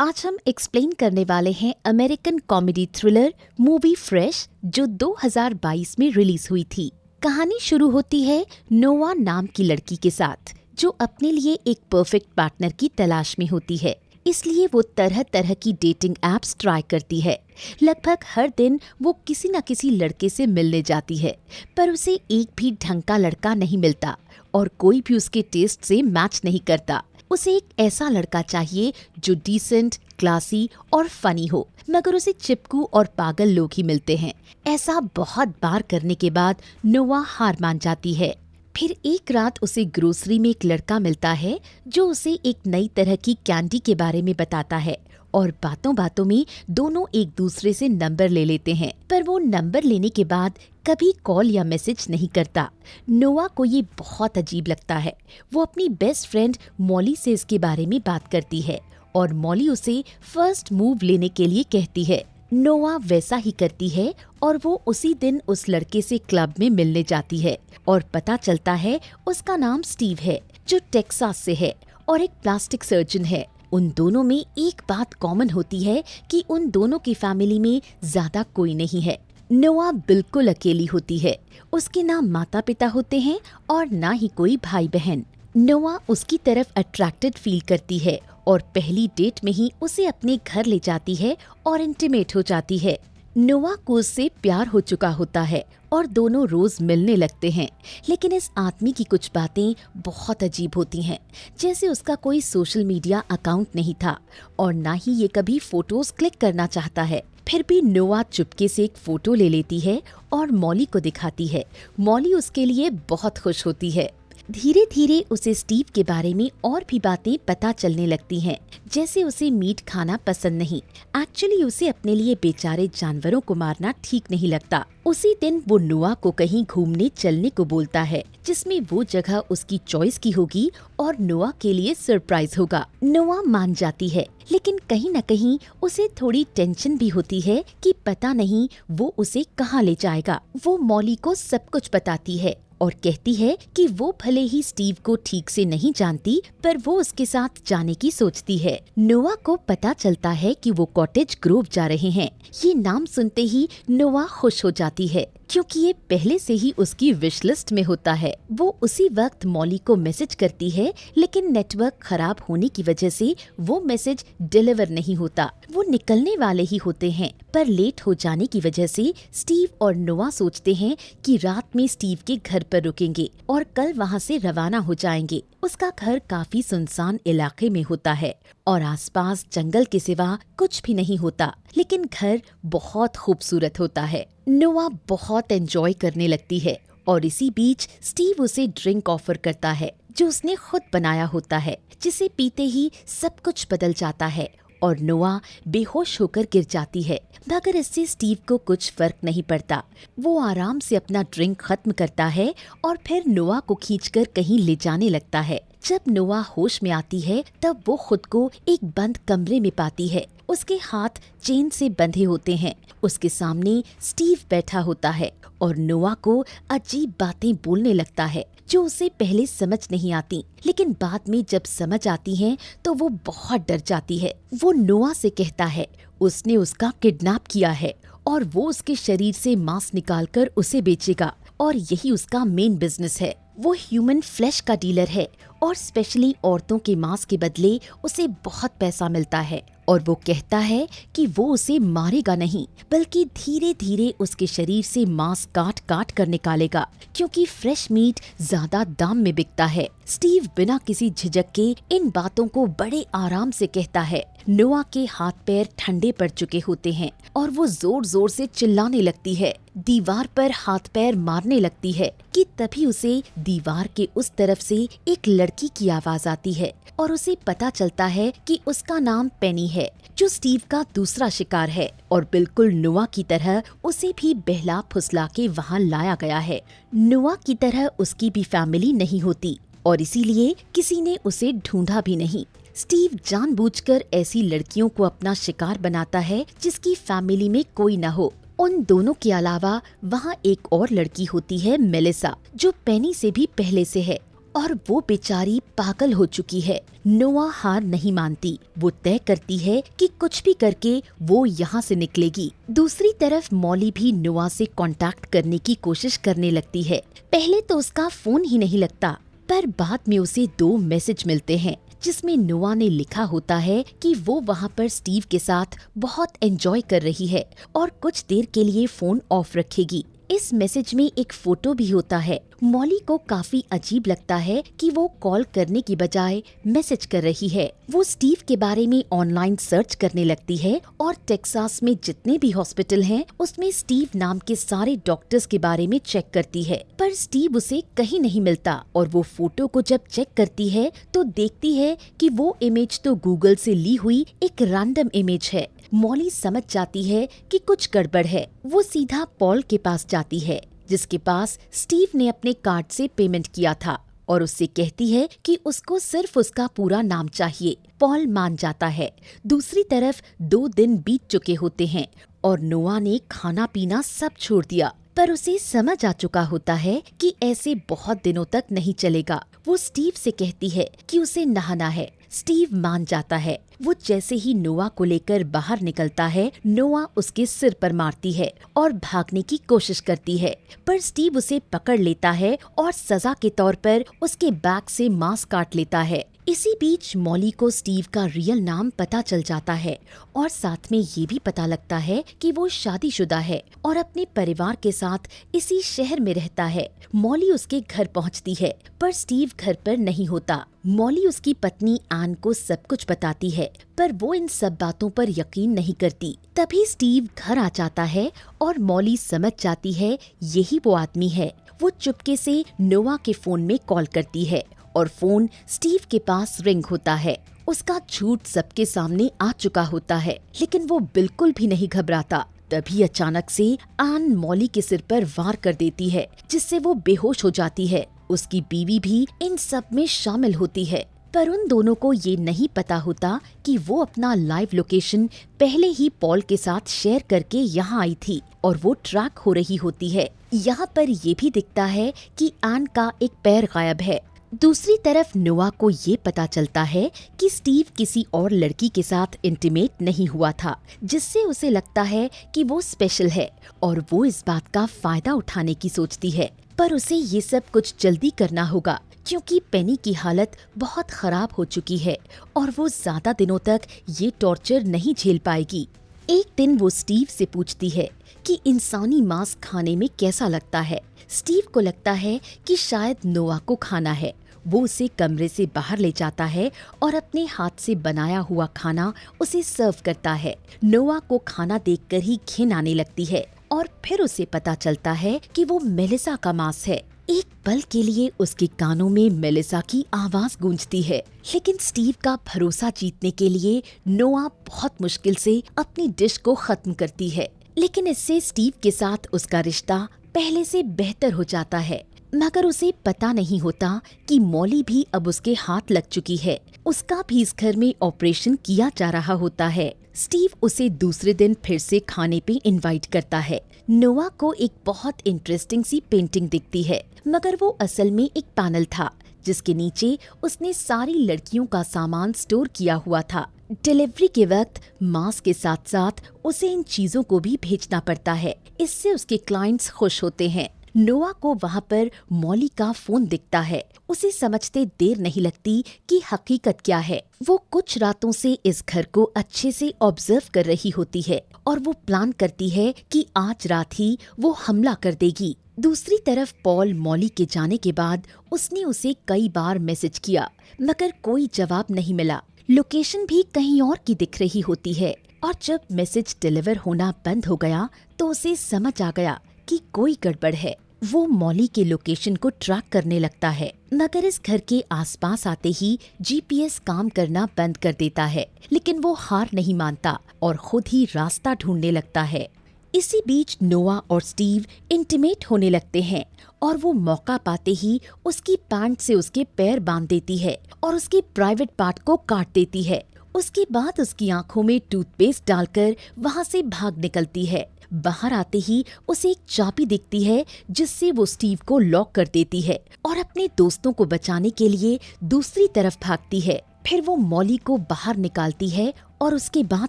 आज हम एक्सप्लेन करने वाले हैं American comedy thriller movie fresh जो 2022 में रिलीज हुई थी। कहानी शुरू होती है नोआ नाम की लड़की के साथ जो अपने लिए एक परफेक्ट पार्टनर की तलाश में होती है। इसलिए वो तरह तरह की डेटिंग एप्स ट्राई करती है। लगभग हर दिन वो किसी न किसी लड़के से मिलने जाती है, पर उसे एक भी ढंग का लड़का नहीं मिलता और कोई भी उसके टेस्ट से मैच नहीं करता। उसे एक ऐसा लड़का चाहिए जो डिसेंट, क्लासी और फनी हो, मगर उसे चिपकू और पागल लोग ही मिलते हैं। ऐसा बहुत बार करने के बाद नोआ हार मान जाती है। फिर एक रात उसे ग्रोसरी में एक लड़का मिलता है जो उसे एक नई तरह की कैंडी के बारे में बताता है और बातों बातों में दोनों एक दूसरे से नंबर ले लेते हैं। पर वो नंबर लेने के बाद कभी कॉल या मैसेज नहीं करता। नोआ को ये बहुत अजीब लगता है। वो अपनी बेस्ट फ्रेंड मॉली से इसके बारे में बात करती है और मॉली उसे फर्स्ट मूव लेने के लिए कहती है। नोआ वैसा ही करती है और वो उसी दिन उस लड़के से क्लब में मिलने जाती है और पता चलता है उसका नाम स्टीव है जो टेक्सास से है और एक प्लास्टिक सर्जन है। उन दोनों में एक बात कॉमन होती है कि उन दोनों की फैमिली में ज्यादा कोई नहीं है। नोआ बिल्कुल अकेली होती है। उसके ना माता पिता होते हैं और ना ही कोई भाई बहन। नोआ उसकी तरफ अट्रैक्टेड फील करती है और पहली डेट में ही उसे अपने घर ले जाती है और इंटीमेट हो जाती है। नोआ को उससे प्यार हो चुका होता है और दोनों रोज मिलने लगते हैं, लेकिन इस आदमी की कुछ बातें बहुत अजीब होती हैं। जैसे उसका कोई सोशल मीडिया अकाउंट नहीं था और ना ही ये कभी फोटोज क्लिक करना चाहता है। फिर भी नोआ चुपके से एक फोटो ले लेती है और मॉली को दिखाती है। मॉली उसके लिए बहुत खुश होती है। धीरे धीरे उसे स्टीव के बारे में और भी बातें पता चलने लगती हैं, जैसे उसे मीट खाना पसंद नहीं। एक्चुअली उसे अपने लिए बेचारे जानवरों को मारना ठीक नहीं लगता। उसी दिन वो नोआ को कहीं घूमने चलने को बोलता है जिसमें वो जगह उसकी चॉइस की होगी और नोआ के लिए सरप्राइज होगा। नोआ मान जाती है, लेकिन कहीं न कहीं उसे थोड़ी टेंशन भी होती है कि पता नहीं वो उसे कहाँ ले जाएगा। वो मॉली को सब कुछ बताती है और कहती है कि वो भले ही स्टीव को ठीक से नहीं जानती, पर वो उसके साथ जाने की सोचती है। नोआ को पता चलता है कि वो कॉटेज ग्रोव जा रहे हैं। ये नाम सुनते ही नोआ खुश हो जाती है क्योंकि ये पहले से ही उसकी विश लिस्ट में होता है। वो उसी वक्त मॉली को मैसेज करती है, लेकिन नेटवर्क खराब होने की वजह से वो मैसेज डिलीवर नहीं होता। वो निकलने वाले ही होते हैं, पर लेट हो जाने की वजह से स्टीव और नोआ सोचते हैं कि रात में स्टीव के घर पर रुकेंगे और कल वहाँ से रवाना हो जाएंगे। उसका घर काफी सुनसान इलाके में होता है और आसपास जंगल के सिवा कुछ भी नहीं होता, लेकिन घर बहुत खूबसूरत होता है। नोआ बहुत एंजॉय करने लगती है और इसी बीच स्टीव उसे ड्रिंक ऑफर करता है जो उसने खुद बनाया होता है, जिसे पीते ही सब कुछ बदल जाता है और नोआ बेहोश होकर गिर जाती है। मगर इससे स्टीव को कुछ फर्क नहीं पड़ता। वो आराम से अपना ड्रिंक खत्म करता है और फिर नोआ को खींचकर कहीं ले जाने लगता है। जब नोआ होश में आती है तब वो खुद को एक बंद कमरे में पाती है। उसके हाथ चेन से बंधे होते हैं। उसके सामने स्टीव बैठा होता है और नोआ को अजीब बातें बोलने लगता है जो उसे पहले समझ नहीं आती, लेकिन बाद में जब समझ आती हैं तो वो बहुत डर जाती है। वो नोआ से कहता है उसने उसका किडनैप किया है और वो उसके शरीर से मांस निकालकर उसे बेचेगा और यही उसका मेन बिजनेस है। वो ह्यूमन फ्लैश का डीलर है और स्पेशली औरतों के मांस के बदले उसे बहुत पैसा मिलता है और वो कहता है कि वो उसे मारेगा नहीं, बल्कि धीरे धीरे उसके शरीर से मांस काट काट कर निकालेगा क्योंकि फ्रेश मीट ज्यादा दाम में बिकता है। स्टीव बिना किसी झिझक के इन बातों को बड़े आराम से कहता है। नोआ के हाथ पैर ठंडे पड़ चुके होते हैं और वो जोर जोर से चिल्लाने लगती है, दीवार पर हाथ पैर मारने लगती है कि तभी उसे दीवार के उस तरफ से एक लड़की की आवाज आती है और उसे पता चलता है कि उसका नाम पेनी है जो स्टीव का दूसरा शिकार है और बिल्कुल नोआ की तरह उसे भी बहला फुसला के वहाँ लाया गया है। नोआ की तरह उसकी भी फैमिली नहीं होती और इसीलिए किसी ने उसे ढूंढा भी नहीं। स्टीव जानबूझकर ऐसी लड़कियों को अपना शिकार बनाता है जिसकी फैमिली में कोई न हो। उन दोनों के अलावा वहाँ एक और लड़की होती है, मेलिसा, जो पेनी से भी पहले से है और वो बेचारी पागल हो चुकी है। नोआ हार नहीं मानती, वो तय करती है कि कुछ भी करके वो यहाँ से निकलेगी। दूसरी तरफ मॉली भी नोआ से कांटेक्ट करने की कोशिश करने लगती है। पहले तो उसका फोन ही नहीं लगता, पर बाद में उसे 2 मैसेज मिलते हैं जिसमें नोआ ने लिखा होता है कि वो वहाँ पर स्टीव के साथ बहुत एंजॉय कर रही है और कुछ देर के लिए फोन ऑफ रखेगी। इस मैसेज में एक फोटो भी होता है। मॉली को काफी अजीब लगता है कि वो कॉल करने की बजाय मैसेज कर रही है। वो स्टीव के बारे में ऑनलाइन सर्च करने लगती है और टेक्सास में जितने भी हॉस्पिटल हैं, उसमें स्टीव नाम के सारे डॉक्टर्स के बारे में चेक करती है, पर स्टीव उसे कहीं नहीं मिलता। और वो फोटो को जब चेक करती है तो देखती है कि वो इमेज तो गूगल से ली हुई एक रैंडम इमेज है। मॉली समझ जाती है कि कुछ गड़बड़ है। वो सीधा पॉल के पास जाती है, जिसके पास स्टीव ने अपने कार्ड से पेमेंट किया था, और उससे कहती है कि उसको सिर्फ उसका पूरा नाम चाहिए। पॉल मान जाता है। दूसरी तरफ 2 दिन बीत चुके होते हैं और नोआ ने खाना पीना सब छोड़ दिया, पर उसे समझ आ चुका होता है कि ऐसे बहुत दिनों तक नहीं चलेगा। वो स्टीव से कहती है कि उसे नहाना है। स्टीव मान जाता है। वो जैसे ही नोआ को लेकर बाहर निकलता है, नोआ उसके सिर पर मारती है और भागने की कोशिश करती है, पर स्टीव उसे पकड़ लेता है और सजा के तौर पर उसके बैग से मांस काट लेता है। इसी बीच मॉली को स्टीव का रियल नाम पता चल जाता है और साथ में ये भी पता लगता है कि वो शादीशुदा है और अपने परिवार के साथ इसी शहर में रहता है। मॉली उसके घर पहुंचती है, पर स्टीव घर पर नहीं होता। मॉली उसकी पत्नी एन को सब कुछ बताती है, पर वो इन सब बातों पर यकीन नहीं करती। तभी स्टीव घर आ जाता है और मॉली समझ जाती है यही वो आदमी है। वो चुपके से नोआ के फोन में कॉल करती है और फोन स्टीव के पास रिंग होता है। उसका झूठ सबके सामने आ चुका होता है, लेकिन वो बिल्कुल भी नहीं घबराता। तभी अचानक से एन मॉली के सिर पर वार कर देती है, जिससे वो बेहोश हो जाती है। उसकी बीवी भी इन सब में शामिल होती है, पर उन दोनों को ये नहीं पता होता कि वो अपना लाइव लोकेशन पहले ही पॉल के साथ शेयर करके यहाँ आई थी और वो ट्रैक हो रही होती है। यहाँ पर ये भी दिखता है कि एन का एक पैर गायब है। दूसरी तरफ नोआ को ये पता चलता है कि स्टीव किसी और लड़की के साथ इंटीमेट नहीं हुआ था, जिससे उसे लगता है कि वो स्पेशल है और वो इस बात का फायदा उठाने की सोचती है। पर उसे ये सब कुछ जल्दी करना होगा, क्योंकि पेनी की हालत बहुत खराब हो चुकी है और वो ज्यादा दिनों तक ये टॉर्चर नहीं झेल पाएगी। एक दिन वो स्टीव से पूछती है कि इंसानी मांस खाने में कैसा लगता है। स्टीव को लगता है कि शायद नोआ को खाना है। वो उसे कमरे से बाहर ले जाता है और अपने हाथ से बनाया हुआ खाना उसे सर्व करता है। नोआ को खाना देखकर ही घिन आने लगती है और फिर उसे पता चलता है कि वो मेलिसा का मांस है। एक पल के लिए उसके कानों में मेलिसा की आवाज गूंजती है, लेकिन स्टीव का भरोसा जीतने के लिए नोआ बहुत मुश्किल से अपनी डिश को खत्म करती है। लेकिन इससे स्टीव के साथ उसका रिश्ता पहले से बेहतर हो जाता है, मगर उसे पता नहीं होता कि मॉली भी अब उसके हाथ लग चुकी है। उसका भी इस घर में ऑपरेशन किया जा रहा होता है। स्टीव उसे दूसरे दिन फिर से खाने पे इनवाइट करता है। नोआ को एक बहुत इंटरेस्टिंग सी पेंटिंग दिखती है, मगर वो असल में एक पैनल था जिसके नीचे उसने सारी लड़कियों का सामान स्टोर किया हुआ था। डिलीवरी के वक्त मांस के साथ साथ उसे इन चीजों को भी भेजना पड़ता है। इससे उसके क्लाइंट्स खुश होते हैं। नोआ को वहाँ पर मॉली का फोन दिखता है। उसे समझते देर नहीं लगती कि हकीकत क्या है। वो कुछ रातों से इस घर को अच्छे से ऑब्जर्व कर रही होती है और वो प्लान करती है कि आज रात ही वो हमला कर देगी। दूसरी तरफ पॉल मॉली के जाने के बाद उसने उसे कई बार मैसेज किया, मगर कोई जवाब नहीं मिला। लोकेशन भी कहीं और की दिख रही होती है और जब मैसेज डिलीवर होना बंद हो गया तो उसे समझ आ गया कि कोई गड़बड़ है। वो मॉली के लोकेशन को ट्रैक करने लगता है, मगर इस घर के आसपास आते ही जीपीएस काम करना बंद कर देता है। लेकिन वो हार नहीं मानता और खुद ही रास्ता ढूंढने लगता है। इसी बीच नोआ और स्टीव इंटीमेट होने लगते हैं और वो मौका पाते ही उसकी पैंट से उसके पैर बांध देती है और उसके प्राइवेट पार्ट को काट देती है। उसके बाद उसकी आंखों में टूथपेस्ट डालकर वहाँ से भाग निकलती है। बाहर आते ही उसे एक चाबी दिखती है जिससे वो स्टीव को लॉक कर देती है और अपने दोस्तों को बचाने के लिए दूसरी तरफ भागती है। फिर वो मॉली को बाहर निकालती है और उसके बाद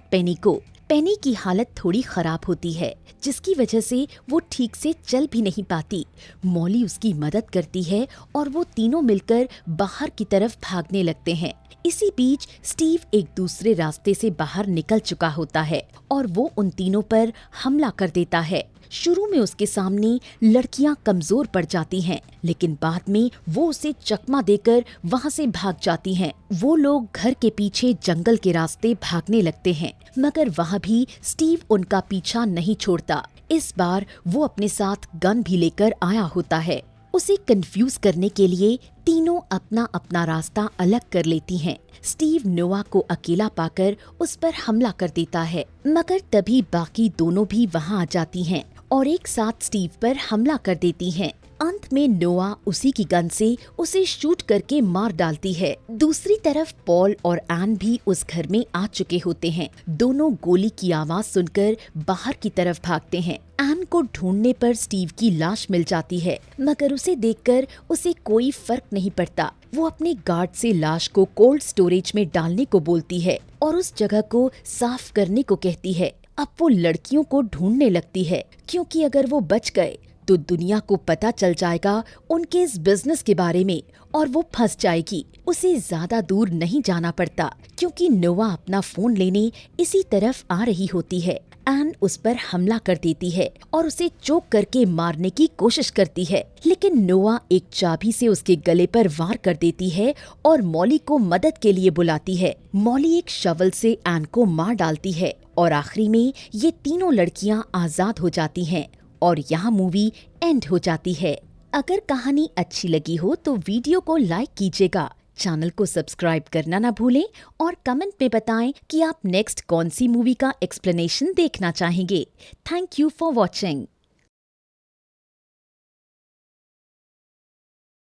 पेनी को। पेनी की हालत थोड़ी खराब होती है जिसकी वजह से वो ठीक से चल भी नहीं पाती। मॉली उसकी मदद करती है और वो तीनों मिलकर बाहर की तरफ भागने लगते हैं। इसी बीच स्टीव एक दूसरे रास्ते से बाहर निकल चुका होता है और वो उन तीनों पर हमला कर देता है। शुरू में उसके सामने लड़कियां कमजोर पड़ जाती हैं, लेकिन बाद में वो उसे चकमा देकर वहां से भाग जाती हैं। वो लोग घर के पीछे जंगल के रास्ते भागने लगते हैं, मगर वहां भी स्टीव उनका पीछा नहीं छोड़ता। इस बार वो अपने साथ गन भी लेकर आया होता है। उसे कंफ्यूज करने के लिए तीनों अपना अपना रास्ता अलग कर लेती हैं। स्टीव नोआ को अकेला पाकर उस पर हमला कर देता है, मगर तभी बाकी दोनों भी वहां आ जाती हैं और एक साथ स्टीव पर हमला कर देती हैं। अंत में नोआ उसी की गन से उसे शूट करके मार डालती है। दूसरी तरफ पॉल और एन भी उस घर में आ चुके होते हैं। दोनों गोली की आवाज सुनकर बाहर की तरफ भागते हैं। एन को ढूंढने पर स्टीव की लाश मिल जाती है, मगर उसे देखकर उसे कोई फर्क नहीं पड़ता। वो अपने गार्ड से लाश को कोल्ड स्टोरेज में डालने को बोलती है और उस जगह को साफ करने को कहती है। अब वो लड़कियों को ढूंढने लगती है, क्योंकि अगर वो बच गए तो दुनिया को पता चल जाएगा उनके इस बिजनेस के बारे में और वो फंस जाएगी। उसे ज्यादा दूर नहीं जाना पड़ता, क्योंकि नोआ अपना फोन लेने इसी तरफ आ रही होती है। एन उस पर हमला कर देती है और उसे चोक करके मारने की कोशिश करती है, लेकिन नोआ एक चाबी से उसके गले पर वार कर देती है और मॉली को मदद के लिए बुलाती है। मॉली एक शवल से एन को मार डालती है और आखिरी में ये तीनों लड़कियां आजाद हो जाती हैं और यहाँ मूवी एंड हो जाती है। अगर कहानी अच्छी लगी हो तो वीडियो को लाइक कीजिएगा, चैनल को सब्सक्राइब करना ना भूलें और कमेंट में बताएं कि आप नेक्स्ट कौन सी मूवी का एक्सप्लेनेशन देखना चाहेंगे। Thank you for watching.